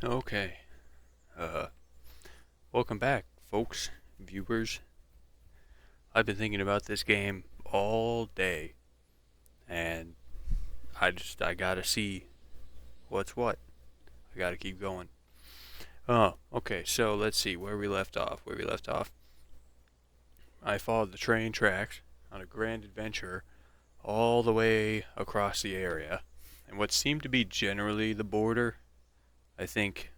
Okay. Uh, Welcome back, folks, viewers. I've been thinking about this game all day, and I gotta see what's what. I gotta keep going. Oh, okay. So let's see where we left off. I followed the train tracks on a grand adventure all the way across the area, and what seemed to be generally the border. I think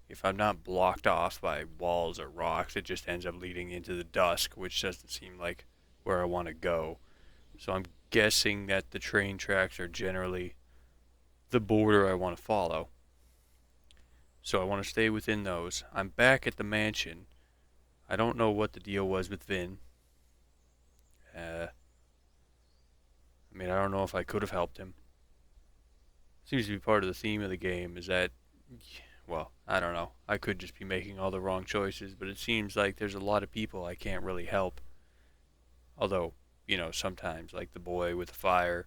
if I'm not blocked off by walls or rocks, it just ends up leading into the dusk, which doesn't seem like where I want to go. So I'm guessing that the train tracks are generally the border I want to follow. So I want to stay within those. I'm back at the mansion. I don't know what the deal was with Vin. I don't know if I could have helped him. Seems to be part of the theme of the game is that, well, I don't know. I could just be making all the wrong choices, but it seems like there's a lot of people I can't really help. Although, sometimes, like the boy with the fire,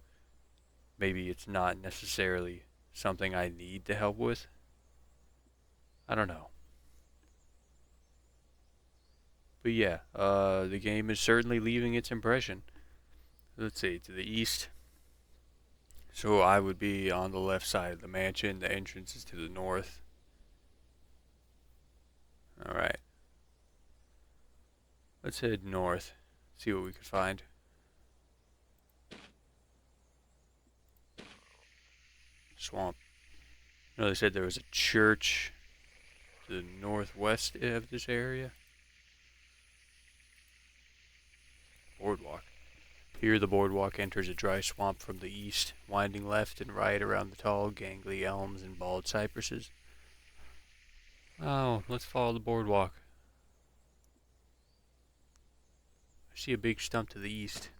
maybe it's not necessarily something I need to help with. I don't know. But yeah, the game is certainly leaving its impression. Let's see, to the east. So I would be on the left side of the mansion. The entrance is to the north. Alright, let's head north. See what we can find. Swamp. They said there was a church to the northwest of this area. Boardwalk. Here the boardwalk enters a dry swamp from the east, winding left and right around the tall, gangly elms and bald cypresses. Oh, let's follow the boardwalk. I see a big stump to the east.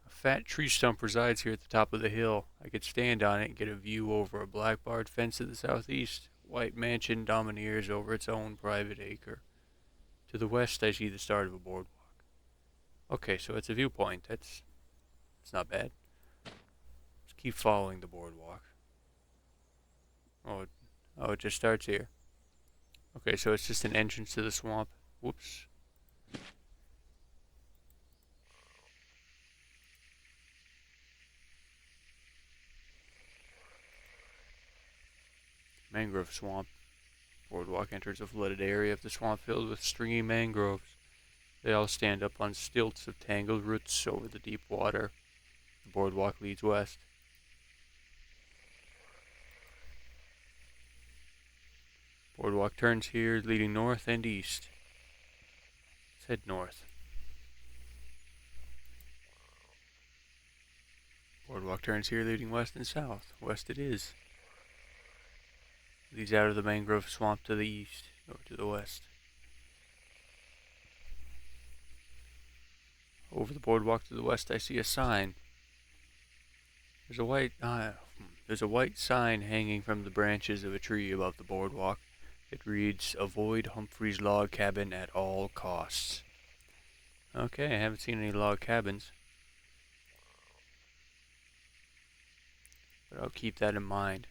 A fat tree stump resides here at the top of the hill. I could stand on it and get a view over a black barred fence to the southeast. White mansion domineers over its own private acre. To the west I see the start of a boardwalk. Okay, so it's a viewpoint. That's not bad. Let's keep following the boardwalk. Oh, it just starts here. Okay, so it's just an entrance to the swamp. Whoops. Mangrove swamp. Boardwalk enters a flooded area of the swamp filled with stringy mangroves. They all stand up on stilts of tangled roots over the deep water. The boardwalk leads west. Boardwalk turns here, leading north and east. Let's head north. Boardwalk turns here, leading west and south. West it is. Leads out of the mangrove swamp to the east, or to the west. Over the boardwalk to the west, I see a sign. There's a white sign hanging from the branches of a tree above the boardwalk. It reads, "Avoid Humphrey's log cabin at all costs." Okay, I haven't seen any log cabins, but I'll keep that in mind.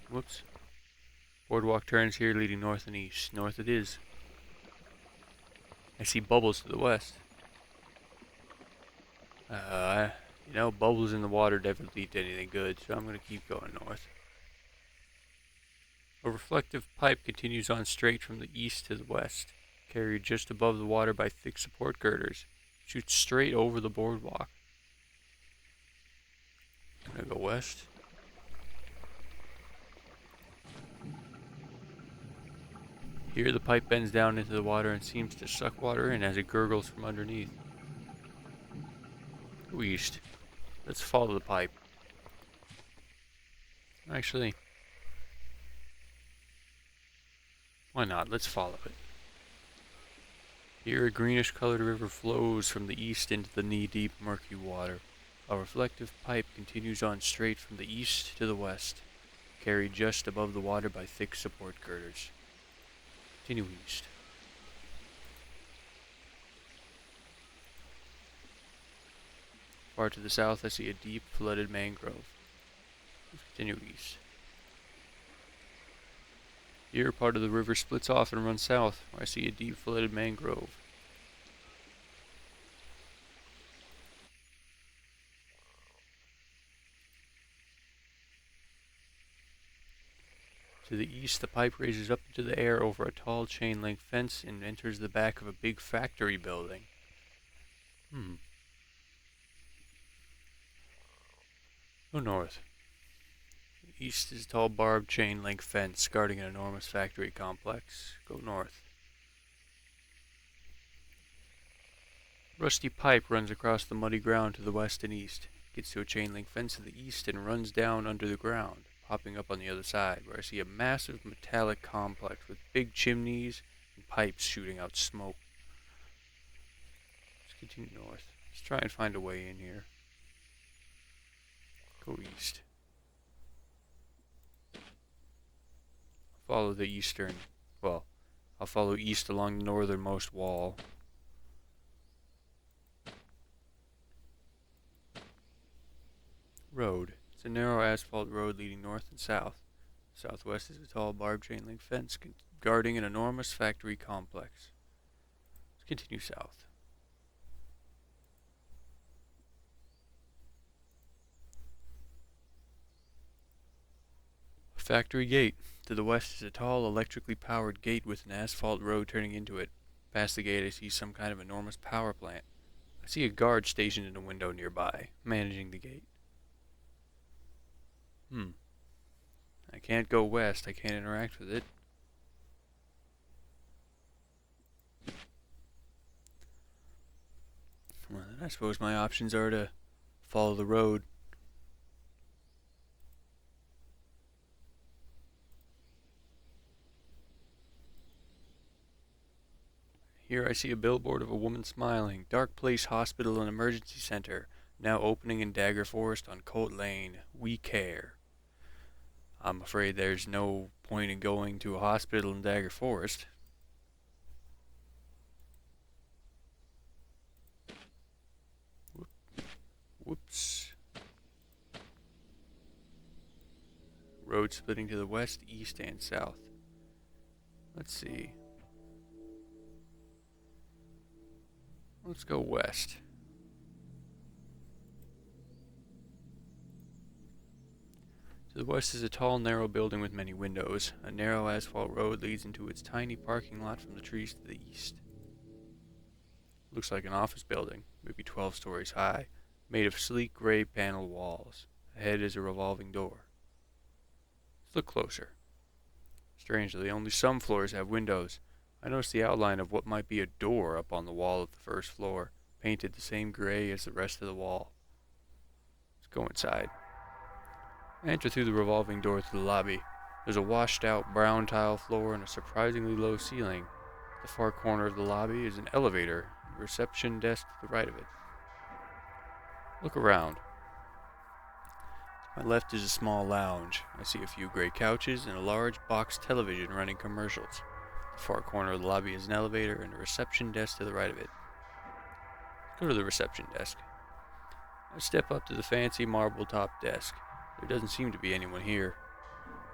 Whoops. Boardwalk turns here, leading north and east. North it is. I see bubbles to the west. Bubbles in the water never lead to anything good, so I'm going to keep going north. A reflective pipe continues on straight from the east to the west, carried just above the water by thick support girders. Shoots straight over the boardwalk. Gonna go west. Here the pipe bends down into the water and seems to suck water in as it gurgles from underneath. Go east. Let's follow the pipe. Actually, why not? Let's follow it. Here a greenish colored river flows from the east into the knee-deep murky water. A reflective pipe continues on straight from the east to the west, carried just above the water by thick support girders. Continue east. Far to the south I see a deep flooded mangrove. Let's continue east. Here, part of the river splits off and runs south, where I see a deep flooded mangrove. To the east, the pipe raises up into the air over a tall chain-link fence and enters the back of a big factory building. Go north. East is a tall barbed chain-link fence guarding an enormous factory complex. Go north. Rusty pipe runs across the muddy ground to the west and east. Gets to a chain-link fence to the east and runs down under the ground, popping up on the other side, where I see a massive metallic complex with big chimneys and pipes shooting out smoke. Let's continue north. Let's try and find a way in here. Go east. Follow the eastern. Well, I'll follow east along the northernmost wall. Road. It's a narrow asphalt road leading north and south. Southwest is a tall barbed chain link fence guarding an enormous factory complex. Let's continue south. A factory gate. To the west is a tall electrically powered gate with an asphalt road turning into it. Past the gate I see some kind of enormous power plant. I see a guard stationed in a window nearby, managing the gate. I can't go west. I can't interact with it. Well, then I suppose my options are to follow the road. Here I see a billboard of a woman smiling. Dark Place Hospital and Emergency Center. Now opening in Dagger Forest on Colt Lane. We care. I'm afraid there's no point in going to a hospital in Dagger Forest. Whoops. Road splitting to the west, east, and south. Let's see. Let's go west. To the west is a tall, narrow building with many windows. A narrow asphalt road leads into its tiny parking lot from the trees to the east. Looks like an office building, maybe 12 stories high, made of sleek gray panel walls. Ahead is a revolving door. Let's look closer. Strangely, only some floors have windows. I notice the outline of what might be a door up on the wall of the first floor, painted the same gray as the rest of the wall. Let's go inside. I enter through the revolving door to the lobby. There's a washed-out brown tile floor and a surprisingly low ceiling. At the far corner of the lobby is an elevator, and a reception desk to the right of it. Look around. To my left is a small lounge. I see a few gray couches and a large box television running commercials. The far corner of the lobby is an elevator and a reception desk to the right of it. Go to the reception desk. I step up to the fancy marble-topped desk. There doesn't seem to be anyone here.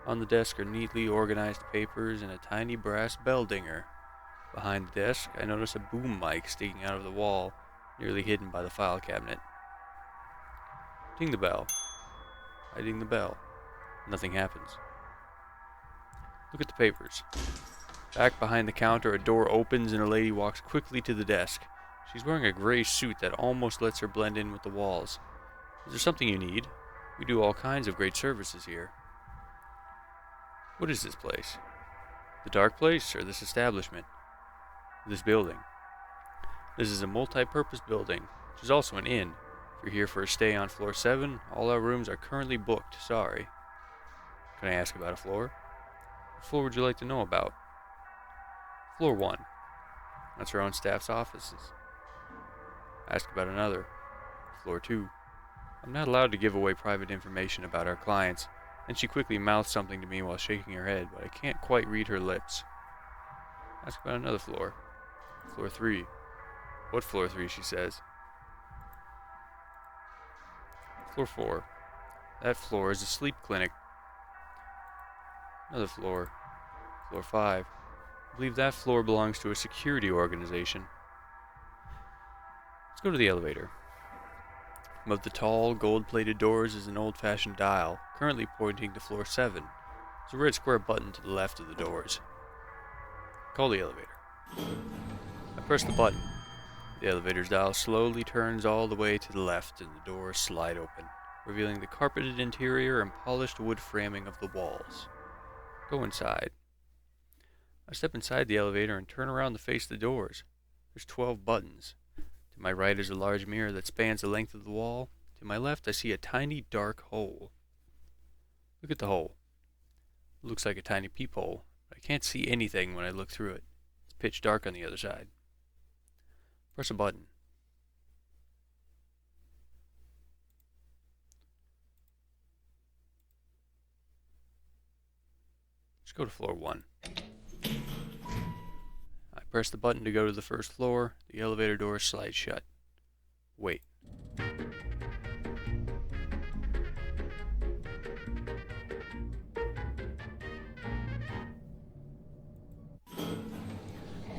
On the desk are neatly organized papers and a tiny brass bell dinger. Behind the desk, I notice a boom mic sticking out of the wall, nearly hidden by the file cabinet. Ding the bell. I ding the bell. Nothing happens. Look at the papers. Back behind the counter, a door opens and a lady walks quickly to the desk. She's wearing a gray suit that almost lets her blend in with the walls. Is there something you need? We do all kinds of great services here. What is this place? The Dark Place, or this establishment? This building. This is a multi-purpose building, which is also an inn. If you're here for a stay on floor 7, all our rooms are currently booked. Sorry. Can I ask about a floor? What floor would you like to know about? Floor 1. That's our own staff's offices. Ask about another. Floor 2. I'm not allowed to give away private information about our clients, and she quickly mouths something to me while shaking her head, but I can't quite read her lips. Ask about another floor. Floor 3. What floor 3, she says. Floor 4. That floor is a sleep clinic. Another floor. Floor 5. I believe that floor belongs to a security organization. Let's go to the elevator. Above the tall, gold-plated doors is an old-fashioned dial, currently pointing to floor 7. There's a red square button to the left of the doors. Call the elevator. I press the button. The elevator's dial slowly turns all the way to the left and the doors slide open, revealing the carpeted interior and polished wood framing of the walls. Go inside. I step inside the elevator and turn around to face the doors. There's 12 buttons. To my right is a large mirror that spans the length of the wall. To my left I see a tiny dark hole. Look at the hole. It looks like a tiny peephole, but I can't see anything when I look through it. It's pitch dark on the other side. Press a button. Let's go to floor 1. I press the button to go to the first floor. The elevator doors slide shut. Wait.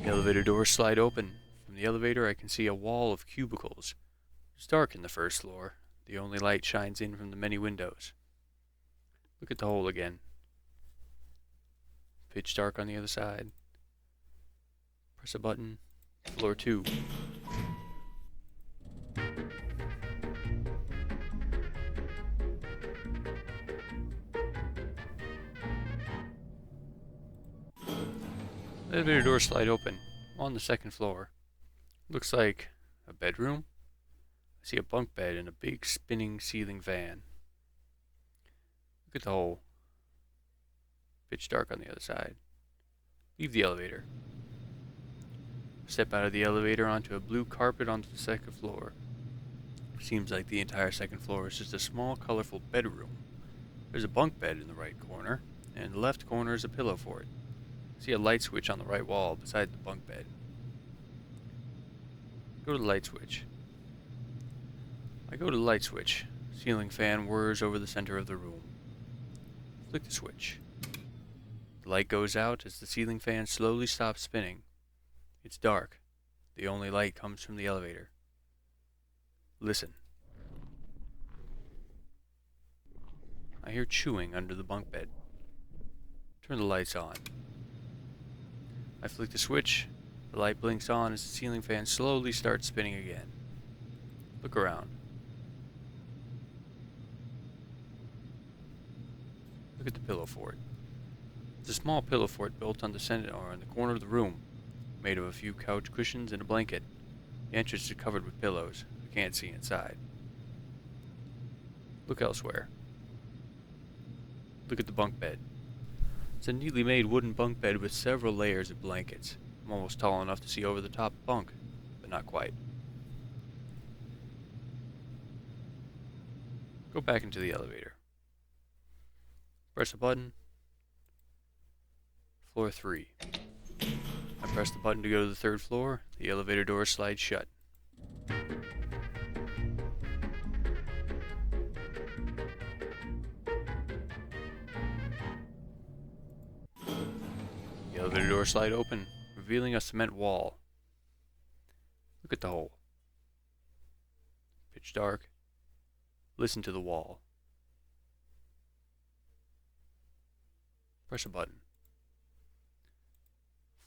The elevator doors slide open. From the elevator I can see a wall of cubicles. It's dark in the first floor. The only light shines in from the many windows. Look at the hole again. Pitch dark on the other side. Press a button. Floor 2. The elevator doors slide open. I'm on the second floor. Looks like a bedroom. I see a bunk bed and a big spinning ceiling fan. Look at the hole. Pitch dark on the other side. Leave the elevator. Step out of the elevator onto a blue carpet onto the second floor. Seems like the entire second floor is just a small, colorful bedroom. There's a bunk bed in the right corner, and in the left corner is a pillow for it. I see a light switch on the right wall beside the bunk bed. Go to the light switch. I go to the light switch. Ceiling fan whirs over the center of the room. Flick the switch. The light goes out as the ceiling fan slowly stops spinning. It's dark. The only light comes from the elevator. Listen. I hear chewing under the bunk bed. Turn the lights on. I flick the switch. The light blinks on as the ceiling fan slowly starts spinning again. Look around. Look at the pillow fort. It's a small pillow fort built on the center or in the corner of the room, made of a few couch cushions and a blanket. The entrance is covered with pillows. I can't see inside. Look elsewhere. Look at the bunk bed. It's a neatly made wooden bunk bed with several layers of blankets. I'm almost tall enough to see over the top bunk, but not quite. Go back into the elevator. Press a button. Floor 3. I press the button to go to the third floor. The elevator door slides shut. The elevator doors slide open, revealing a cement wall. Look at the hole. Pitch dark. Listen to the wall. Press a button.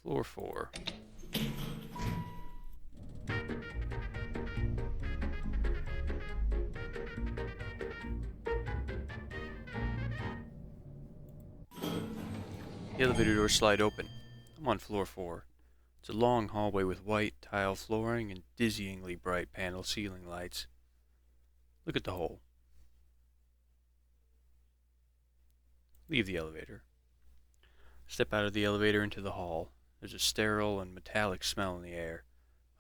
Floor 4. The elevator doors slide open. I'm on floor 4. It's a long hallway with white tile flooring and dizzyingly bright panel ceiling lights. Look at the hole. Leave the elevator. Step out of the elevator into the hall. There's a sterile and metallic smell in the air.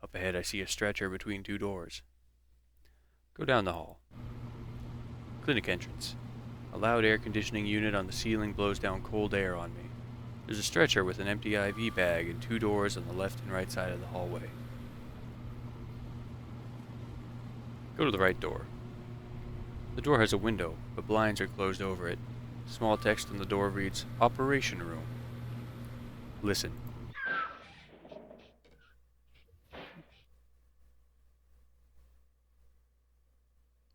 Up ahead I see a stretcher between two doors. Go down the hall. Clinic entrance. A loud air conditioning unit on the ceiling blows down cold air on me. There's a stretcher with an empty IV bag and two doors on the left and right side of the hallway. Go to the right door. The door has a window, but blinds are closed over it. Small text on the door reads, Operation Room. Listen.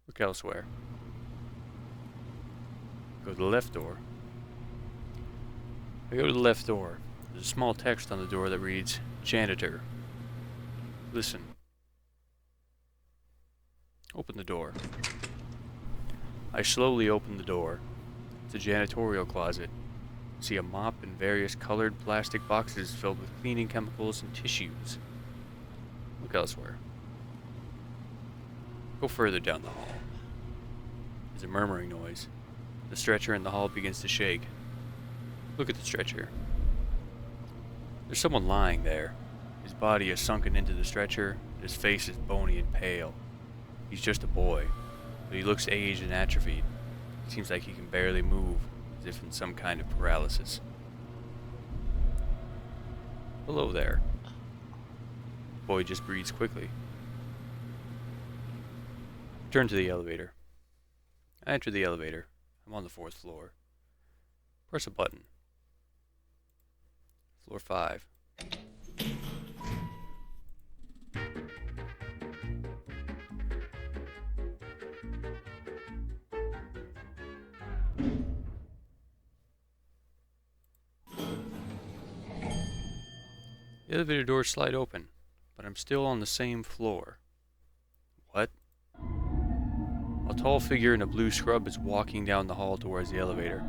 Look elsewhere. Go to the left door. I go to the left door. There's a small text on the door that reads, Janitor. Listen. Open the door. I slowly open the door. It's a janitorial closet. See a mop and various colored plastic boxes filled with cleaning chemicals and tissues. Look elsewhere. Go further down the hall. There's a murmuring noise. The stretcher in the hall begins to shake. Look at the stretcher. There's someone lying there. His body is sunken into the stretcher, and his face is bony and pale. He's just a boy, but he looks aged and atrophied. It seems like he can barely move, as if in some kind of paralysis. Hello there. The boy just breathes quickly. Turn to the elevator. I enter the elevator. I'm on the 4th floor. Press a button. Floor 5. The elevator doors slide open, but I'm still on the same floor. What? A tall figure in a blue scrub is walking down the hall towards the elevator.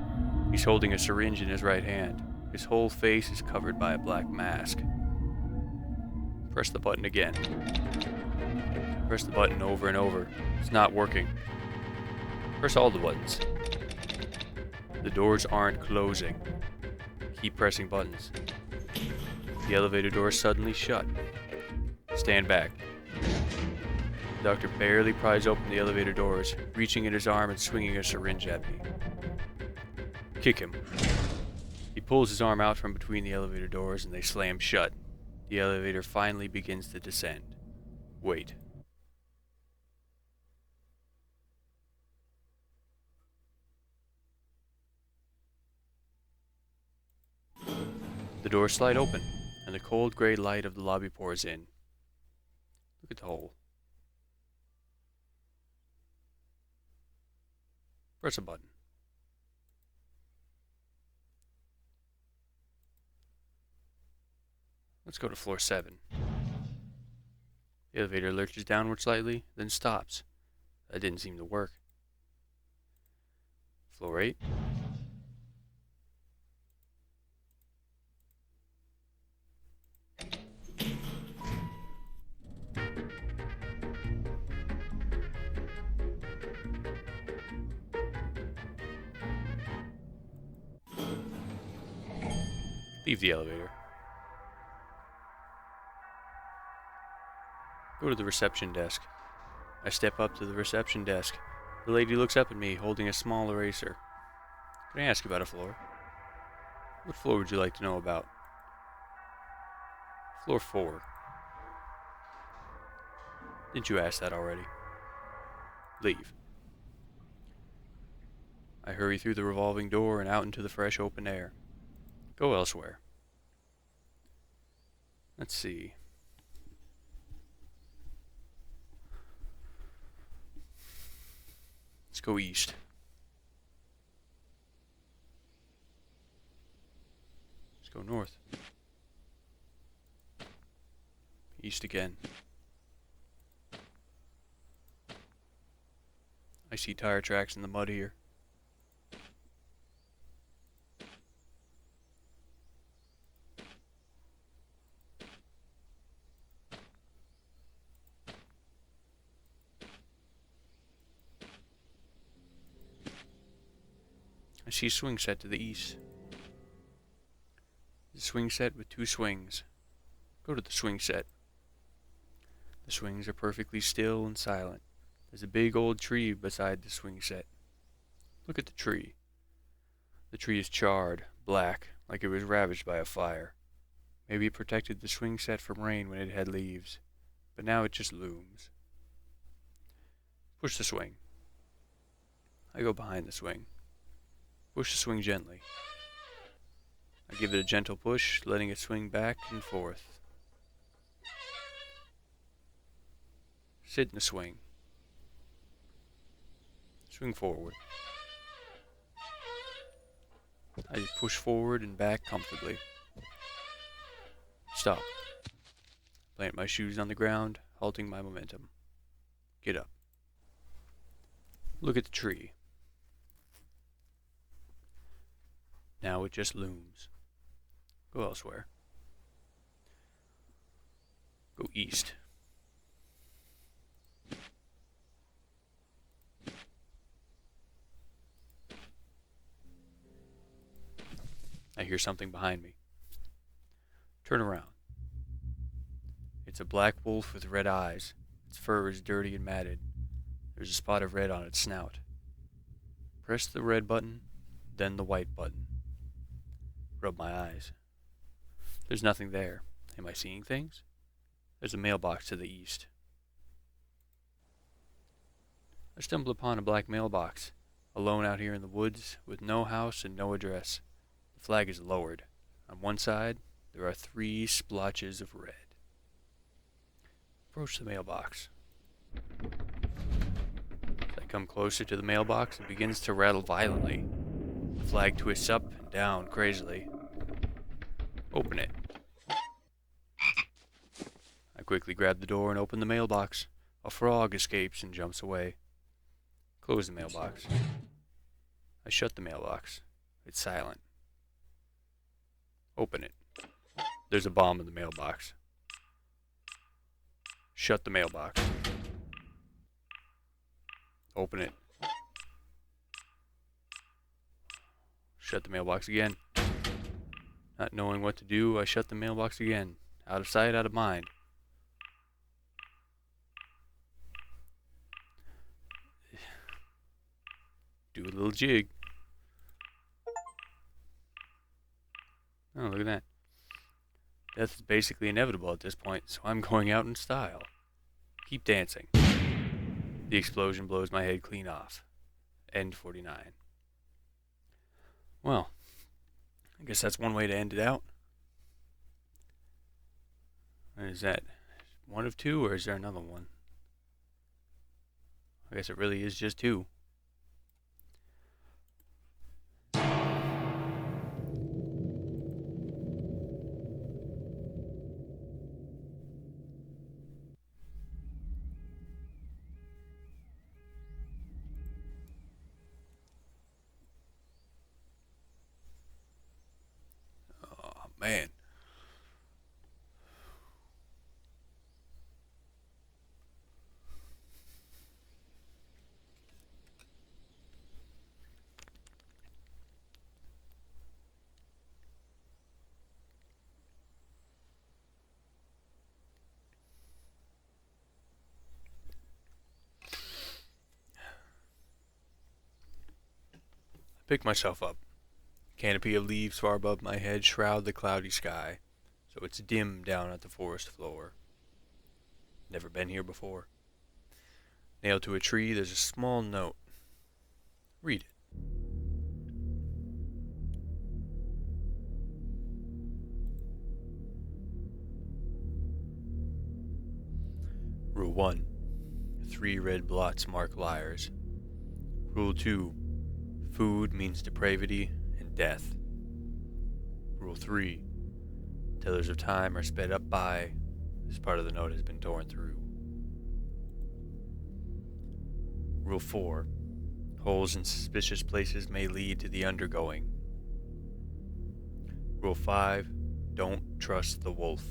He's holding a syringe in his right hand. His whole face is covered by a black mask. Press the button again. Press the button over and over. It's not working. Press all the buttons. The doors aren't closing. Keep pressing buttons. The elevator doors suddenly shut. Stand back. The doctor barely pries open the elevator doors, reaching in his arm and swinging a syringe at me. Kick him. He pulls his arm out from between the elevator doors and they slam shut. The elevator finally begins to descend. Wait. The doors slide open, and the cold gray light of the lobby pours in. Look at the hole. Press a button. Let's go to floor 7. The elevator lurches downward slightly, then stops. That didn't seem to work. Floor 8. Leave the elevator. Go to the reception desk. I step up to the reception desk. The lady looks up at me, holding a small eraser. Can I ask you about a floor? What floor would you like to know about? Floor 4. Didn't you ask that already? Leave. I hurry through the revolving door and out into the fresh open air. Go elsewhere. Let's see. Let's go east. Let's go north. East again. I see tire tracks in the mud here. I see a swing set to the east. The swing set with 2 swings. Go to the swing set. The swings are perfectly still and silent. There's a big old tree beside the swing set. Look at the tree. The tree is charred, black, like it was ravaged by a fire. Maybe it protected the swing set from rain when it had leaves, but now it just looms. Push the swing. I go behind the swing. Push the swing gently. I give it a gentle push, letting it swing back and forth. Sit in the swing. Swing forward. I push forward and back comfortably. Stop. Plant my shoes on the ground, halting my momentum. Get up. Look at the tree. Now it just looms. Go elsewhere. Go east. I hear something behind me. Turn around. It's a black wolf with red eyes. Its fur is dirty and matted. There's a spot of red on its snout. Press the red button, then the white button. Rub my eyes. There's nothing there. Am I seeing things? There's a mailbox to the east. I stumble upon a black mailbox, alone out here in the woods, with no house and no address. The flag is lowered. On one side, there are 3 splotches of red. Approach the mailbox. As I come closer to the mailbox, it begins to rattle violently. The flag twists up and down crazily. Open it. I quickly grab the door and open the mailbox. A frog escapes and jumps away. Close the mailbox. I shut the mailbox. It's silent. Open it. There's a bomb in the mailbox. Shut the mailbox. Open it. Shut the mailbox again. Not knowing what to do, I shut the mailbox again. Out of sight, out of mind. Do a little jig. Oh, look at that. Death is basically inevitable at this point, so I'm going out in style. Keep dancing. The explosion blows my head clean off. End 49. Well, I guess that's one way to end it out. Is that one of 2, or is there another one? I guess it really is just 2. Oh, man. Pick myself up. Canopy of leaves far above my head shroud the cloudy sky, so it's dim down at the forest floor. Never been here before. Nailed to a tree, there's a small note. Read it. Rule 1. 3 red blots mark liars. Rule 2. Food means depravity and death. Rule 3. Tellers of time are sped up by. This part of the note has been torn through. Rule 4. Holes in suspicious places may lead to the undergoing. Rule 5. Don't trust the wolf.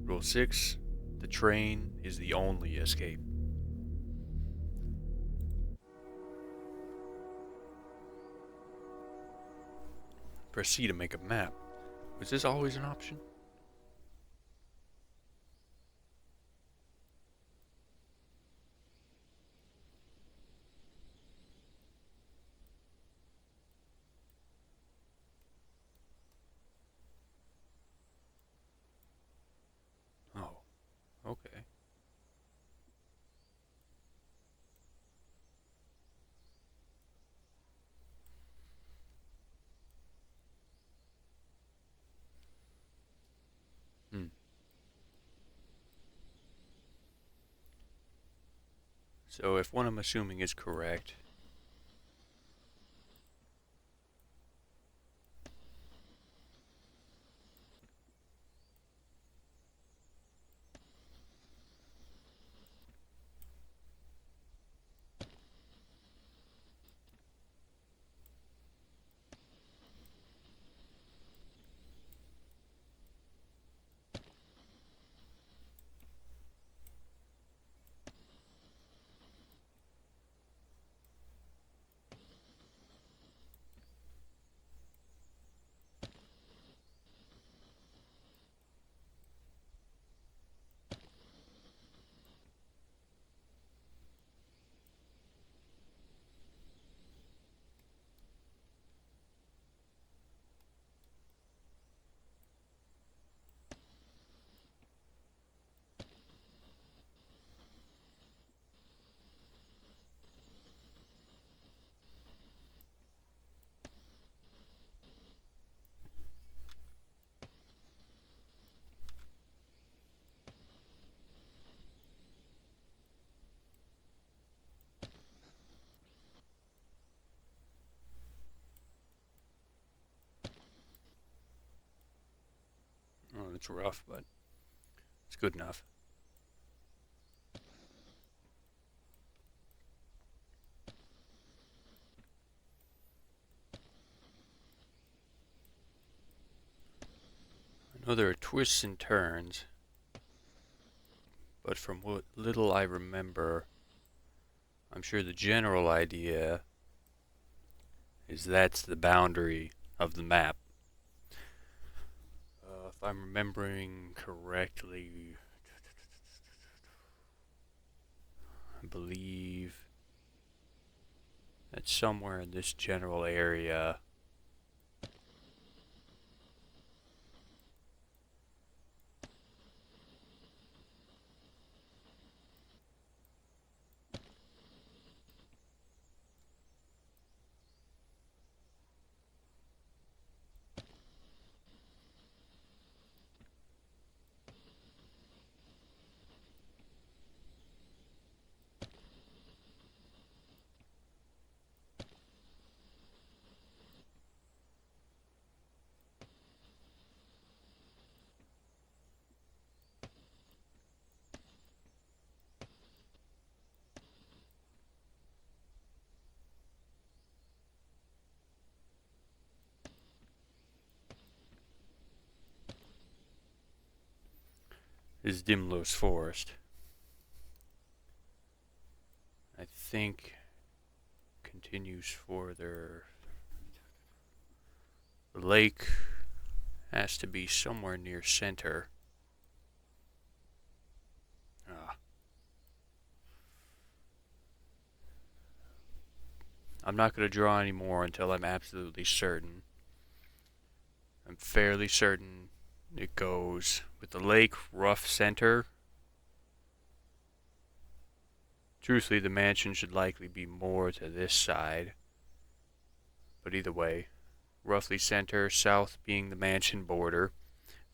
Rule 6. The train is the only escape. Press C to make a map. Was this always an option? Oh, okay. So if what I'm assuming is correct, oh, it's rough, but it's good enough. I know there are twists and turns, but from what little I remember, I'm sure the general idea is that's the boundary of the map. If I'm remembering correctly, I believe that somewhere in this general area is Dimlos Forest. I think continues further. The lake has to be somewhere near center. Ah. I'm not going to draw any more until I'm absolutely certain. I'm fairly certain it goes with the lake rough center. Truthfully, the mansion should likely be more to this side. But either way, roughly center, south being the mansion border,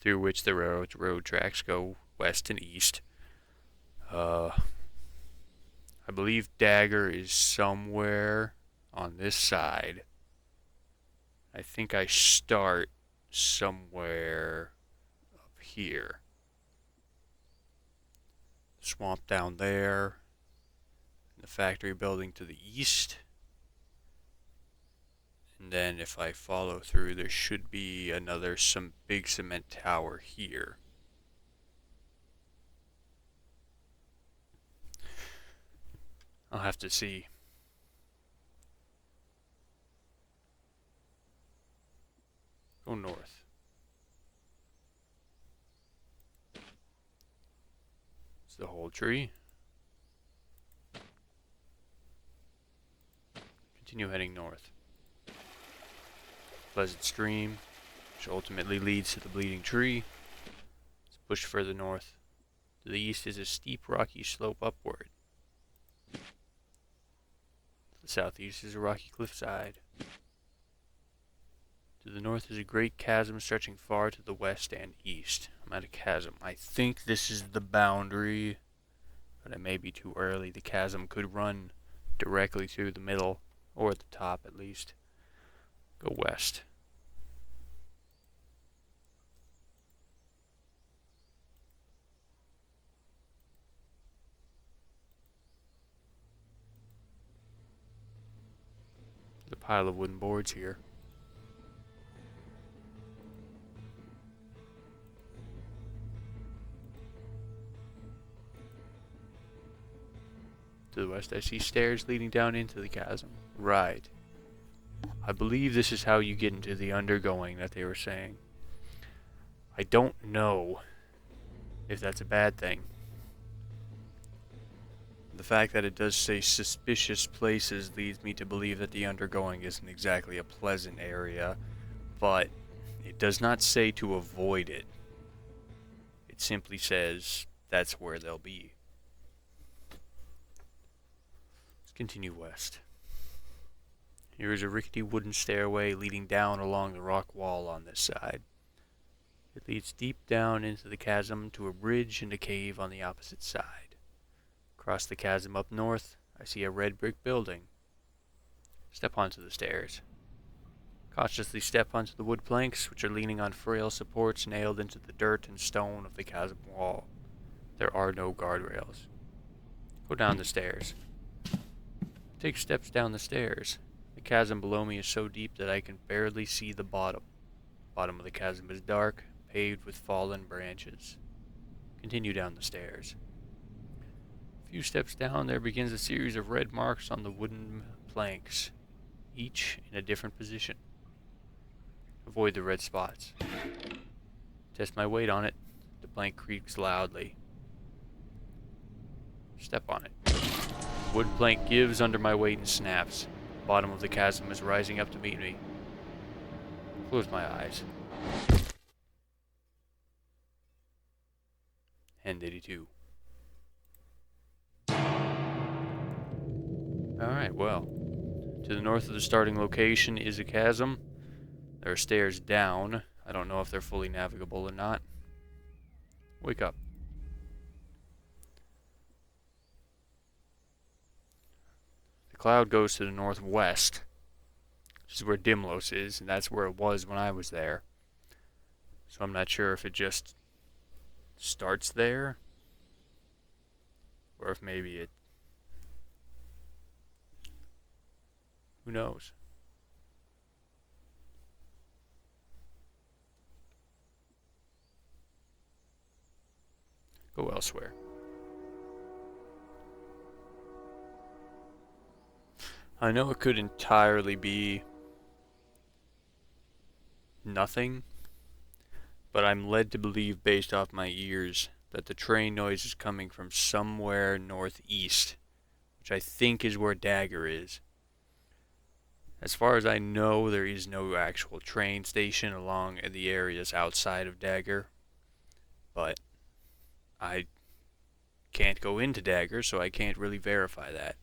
through which the road tracks go west and east. I believe Dagger is somewhere on this side. I think I start somewhere up here. Swamp down there. The factory building to the east. And then if I follow through, there should be another big cement tower here. I'll have to see. Go north. It's the whole tree. Continue heading north. Pleasant Stream, which ultimately leads to the Bleeding Tree. Let's push further north. To the east is a steep rocky slope upward. To the southeast is a rocky cliffside. To the north is a great chasm stretching far to the west and east. I'm at a chasm. I think this is the boundary but it may be too early. The chasm could run directly through the middle, or at the top at least. Go west. There's a pile of wooden boards here. To the west, I see stairs leading down into the chasm. Right. I believe this is how you get into the undergoing that they were saying. I don't know if that's a bad thing. The fact that it does say suspicious places leads me to believe that the undergoing isn't exactly a pleasant area, but it does not say to avoid it. It simply says that's where they'll be. Continue west. Here is a rickety wooden stairway leading down along the rock wall on this side. It leads deep down into the chasm to a bridge and a cave on the opposite side. Across the chasm up north, I see a red brick building. Step onto the stairs. Cautiously step onto the wood planks, which are leaning on frail supports nailed into the dirt and stone of the chasm wall. There are no guardrails. Go down the stairs. Take steps down the stairs. The chasm below me is so deep that I can barely see the bottom. The bottom of the chasm is dark, paved with fallen branches. Continue down the stairs. A few steps down, there begins a series of red marks on the wooden planks, each in a different position. Avoid the red spots. Test my weight on it. The plank creaks loudly. Step on it. Wood plank gives under my weight and snaps. The bottom of the chasm is rising up to meet me. Close my eyes. End 82. Alright, well. To the north of the starting location is a chasm. There are stairs down. I don't know if they're fully navigable or not. Wake up. The cloud goes to the northwest, which is where Dimlos is, and that's where it was when I was there. So I'm not sure if it just starts there, or if maybe it... Who knows? Go elsewhere. I know it could entirely be nothing, but I'm led to believe based off my ears that the train noise is coming from somewhere northeast, which I think is where Dagger is. As far as I know, there is no actual train station along the areas outside of Dagger, but I can't go into Dagger, so I can't really verify that.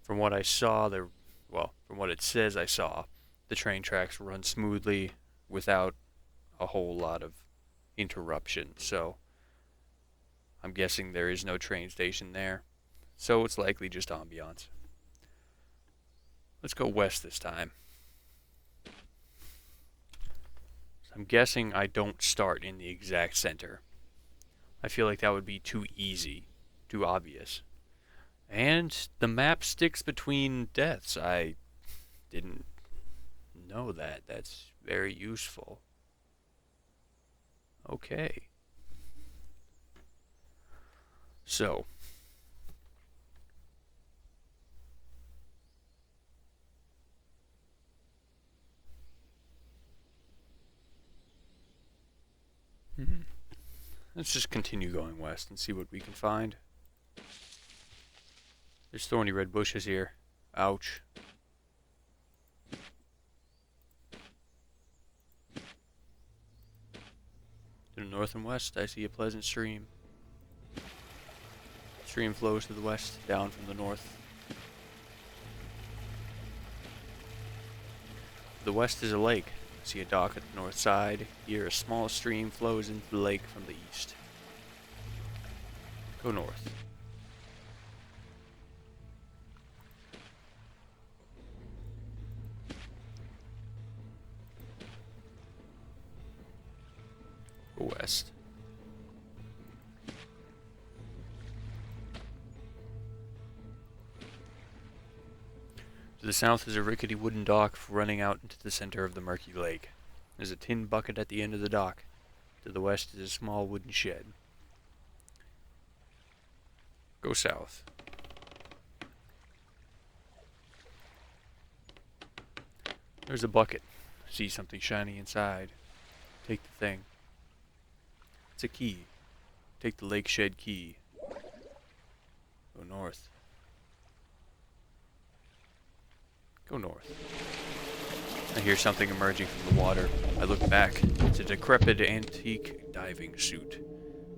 From what I saw, from what it says I saw, the train tracks run smoothly without a whole lot of interruption, so I'm guessing there is no train station there, so it's likely just ambiance. Let's go west this time. I'm guessing I don't start in the exact center. I feel like that would be too easy, too obvious. And the map sticks between deaths. I didn't know that. That's very useful. Okay. So. Let's just continue going west and see what we can find. There's thorny red bushes here. Ouch. To the north and west, I see a pleasant stream. The stream flows to the west, down from the north. To the west is a lake. I see a dock at the north side. Here, a small stream flows into the lake from the east. Go north. Go west. To the south is a rickety wooden dock running out into the center of the murky lake. There's a tin bucket at the end of the dock. To the west is a small wooden shed. Go south. There's a bucket. See something shiny inside. Take the thing. It's a key. Take the lake shed key. Go north. Go north. I hear something emerging from the water. I look back. It's a decrepit antique diving suit,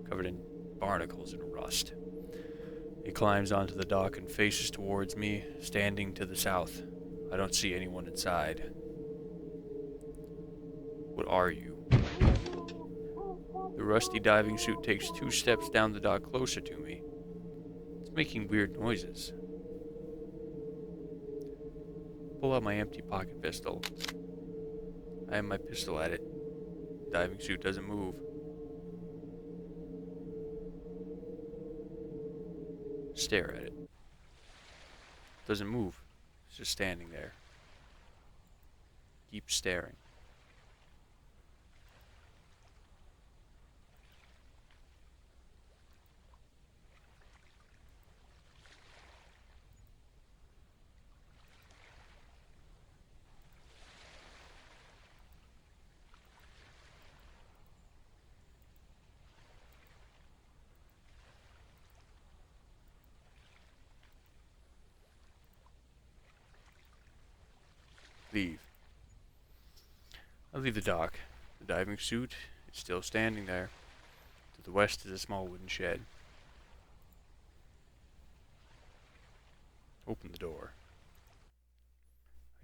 covered in barnacles and rust. It climbs onto the dock and faces towards me, standing to the south. I don't see anyone inside. What are you? The rusty diving suit takes 2 steps down the dock closer to me. It's making weird noises. Pull out my empty pocket pistol. I have my pistol at it. The diving suit doesn't move. Stare at it. Doesn't move. It's just standing there. Keep staring. Leave. I leave the dock. The diving suit is still standing there. To the west is a small wooden shed. Open the door.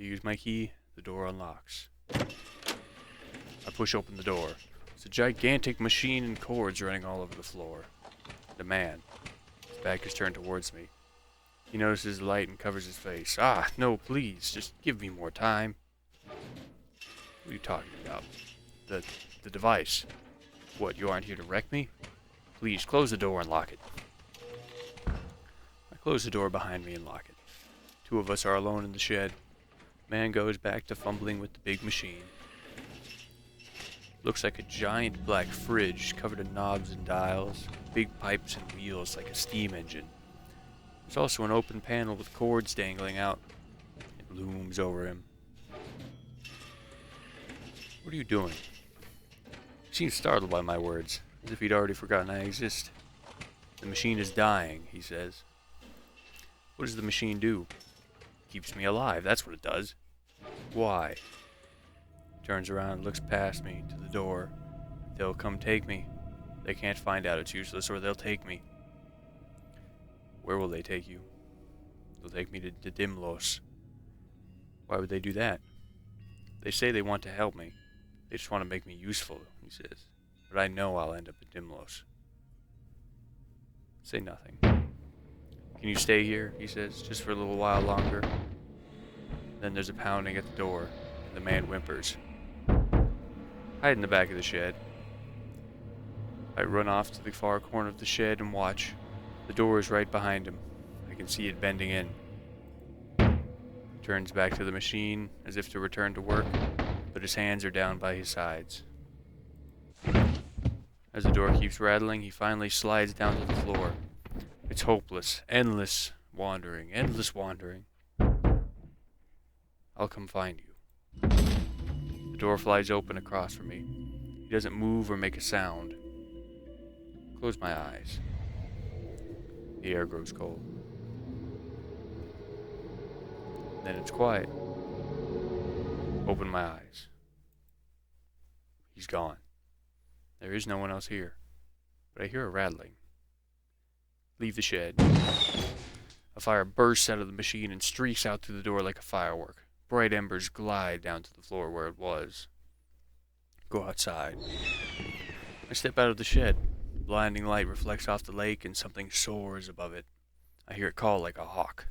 I use my key. The door unlocks. I push open the door. It's a gigantic machine and cords running all over the floor. The man. His back is turned towards me. He notices the light and covers his face. Ah, no, please, just give me more time. What are you talking about? The device. What, you aren't here to wreck me? Please, close the door and lock it. I close the door behind me and lock it. 2 of us are alone in the shed. Man goes back to fumbling with the big machine. Looks like a giant black fridge covered in knobs and dials, big pipes and wheels like a steam engine. There's also an open panel with cords dangling out. It looms over him. What are you doing? He seems startled by my words, as if he'd already forgotten I exist. The machine is dying, he says. What does the machine do? Keeps me alive, that's what it does. Why? He turns around and looks past me to the door. They'll come take me. They can't find out it's useless, or they'll take me. Where will they take you? They'll take me to Dimlos. Why would they do that? They say they want to help me. They just want to make me useful, he says. But I know I'll end up at Dimlos. Say nothing. Can you stay here, he says, just for a little while longer? Then there's a pounding at the door, and the man whimpers. Hide in the back of the shed. I run off to the far corner of the shed and watch. The door is right behind him. I can see it bending in. He turns back to the machine as if to return to work, but his hands are down by his sides. As the door keeps rattling, he finally slides down to the floor. It's hopeless, endless wandering. I'll come find you. The door flies open across from me. He doesn't move or make a sound. Close my eyes. The air grows cold. Then it's quiet. Open my eyes. He's gone. There is no one else here. But I hear a rattling. Leave the shed. A fire bursts out of the machine and streaks out through the door like a firework. Bright embers glide down to the floor where it was. Go outside. I step out of the shed. Blinding light reflects off the lake and something soars above it. I hear it call like a hawk.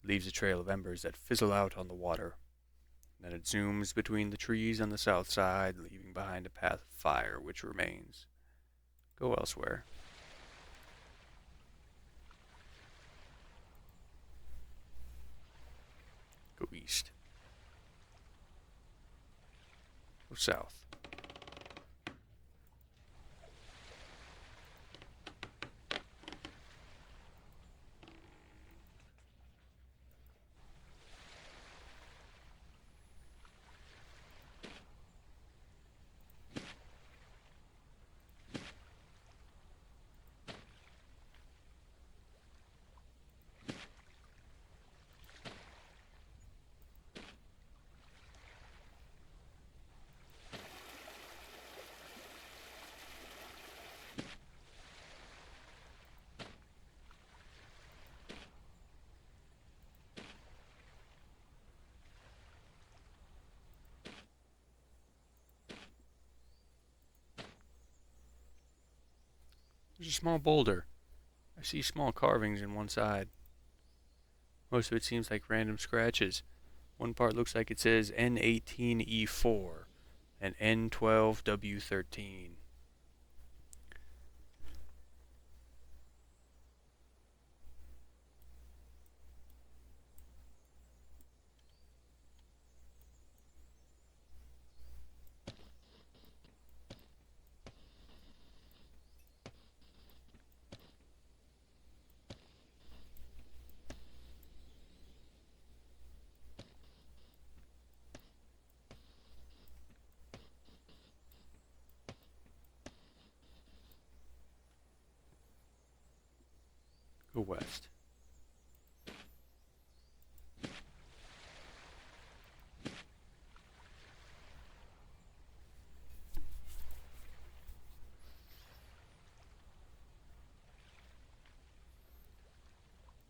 It leaves a trail of embers that fizzle out on the water. Then it zooms between the trees on the south side, leaving hiding behind a path of fire which remains. Go elsewhere. Go east. Go south. There's a small boulder. I see small carvings in one side. Most of it seems like random scratches. One part looks like it says N18E4 and N12W13. Go west.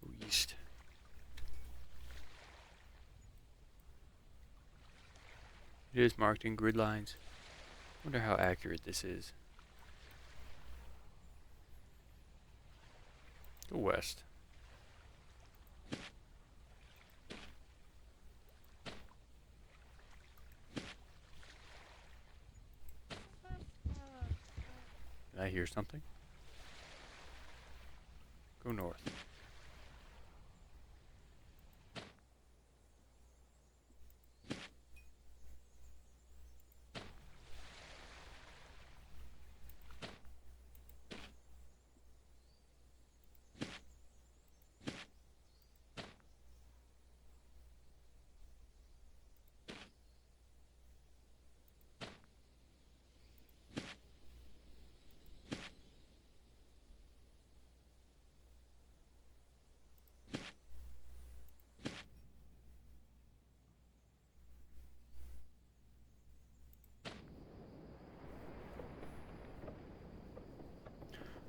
Go east. It is marked in grid lines. Wonder how accurate this is. Go west. Did I hear something? Go north.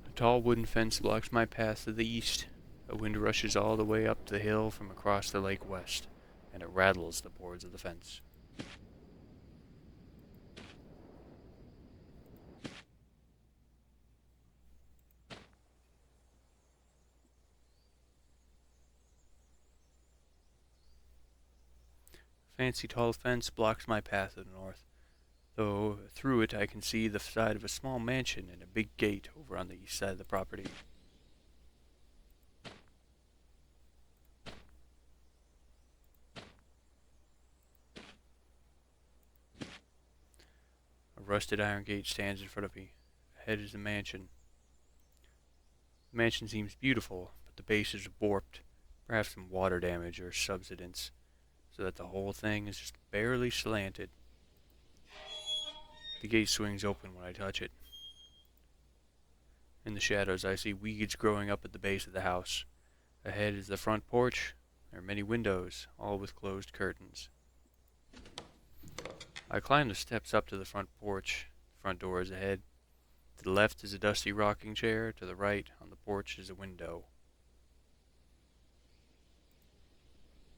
A tall wooden fence blocks my path to the east. A wind rushes all the way up the hill from across the lake west, and it rattles the boards of the fence. A fancy tall fence blocks my path to the north, though through it I can see the side of a small mansion and a big gate over on the east side of the property. A rusted iron gate stands in front of me. Ahead is the mansion. The mansion seems beautiful, but the base is warped, perhaps from water damage or subsidence, so that the whole thing is just barely slanted. The gate swings open when I touch it. In the shadows, I see weeds growing up at the base of the house. Ahead is the front porch. There are many windows, all with closed curtains. I climb the steps up to the front porch. The front door is ahead. To the left is a dusty rocking chair. To the right, on the porch, is a window.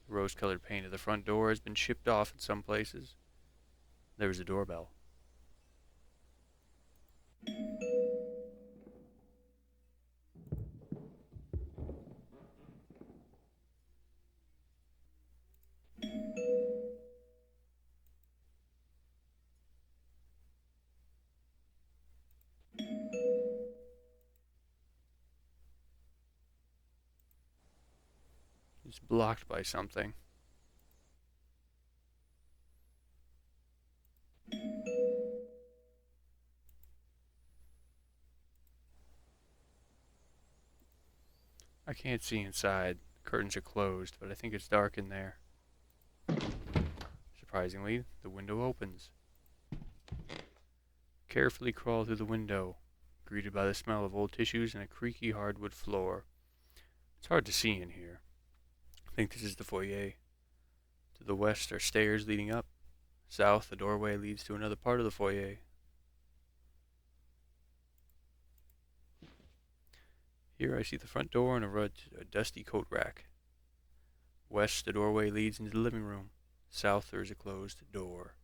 The rose-colored paint of the front door has been chipped off in some places. There is a doorbell. It's blocked by something. I can't see inside. Curtains are closed, but I think it's dark in there. Surprisingly, the window opens. Carefully crawl through the window, greeted by the smell of old tissues and a creaky hardwood floor. It's hard to see in here. I think this is the foyer. To the west are stairs leading up. South, the doorway leads to another part of the foyer. Here I see the front door and a dusty coat rack. West, the doorway leads into the living room. South, there is a closed door.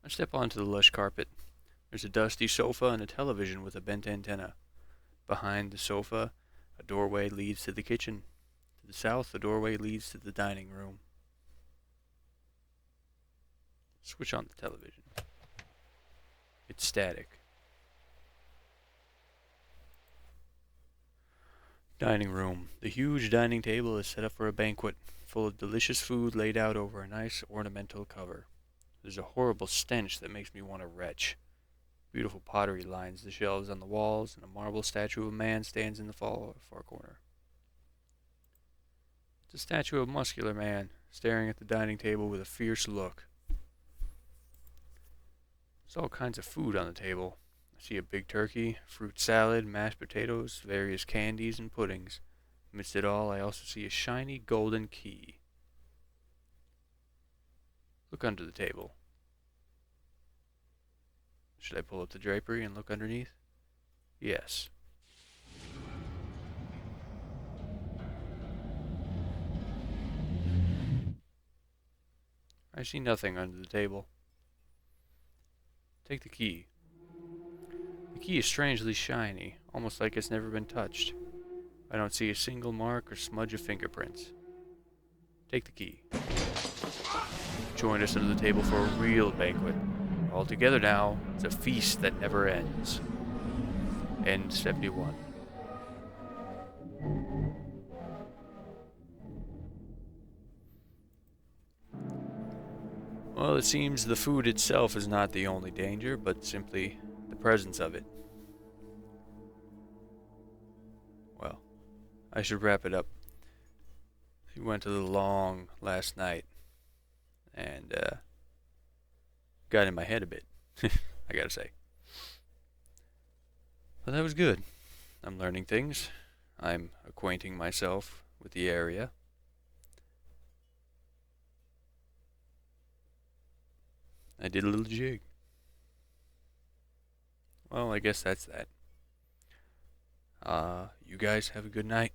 I step onto the lush carpet. There's a dusty sofa and a television with a bent antenna. Behind the sofa, a doorway leads to the kitchen. To the south, the doorway leads to the dining room. Switch on the television. It's static. Dining room. The huge dining table is set up for a banquet, full of delicious food laid out over a nice ornamental cover. There's a horrible stench that makes me want to retch. Beautiful pottery lines the shelves on the walls, and a marble statue of a man stands in the far corner. It's a statue of a muscular man, staring at the dining table with a fierce look. There's all kinds of food on the table. I see a big turkey, fruit salad, mashed potatoes, various candies, and puddings. Amidst it all, I also see a shiny golden key. Look under the table. Should I pull up the drapery and look underneath? Yes. I see nothing under the table. Take the key. The key is strangely shiny, almost like it's never been touched. I don't see a single mark or smudge of fingerprints. Take the key. Join us under the table for a real banquet. All together now, it's a feast that never ends. End 71. Well, it seems the food itself is not the only danger, but simply the presence of it. Well, I should wrap it up. We went a little long last night, and got in my head a bit, I gotta say. But that was good. I'm learning things. I'm acquainting myself with the area. I did a little jig. Well, I guess that's that. You guys have a good night.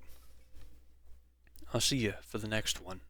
I'll see you for the next one.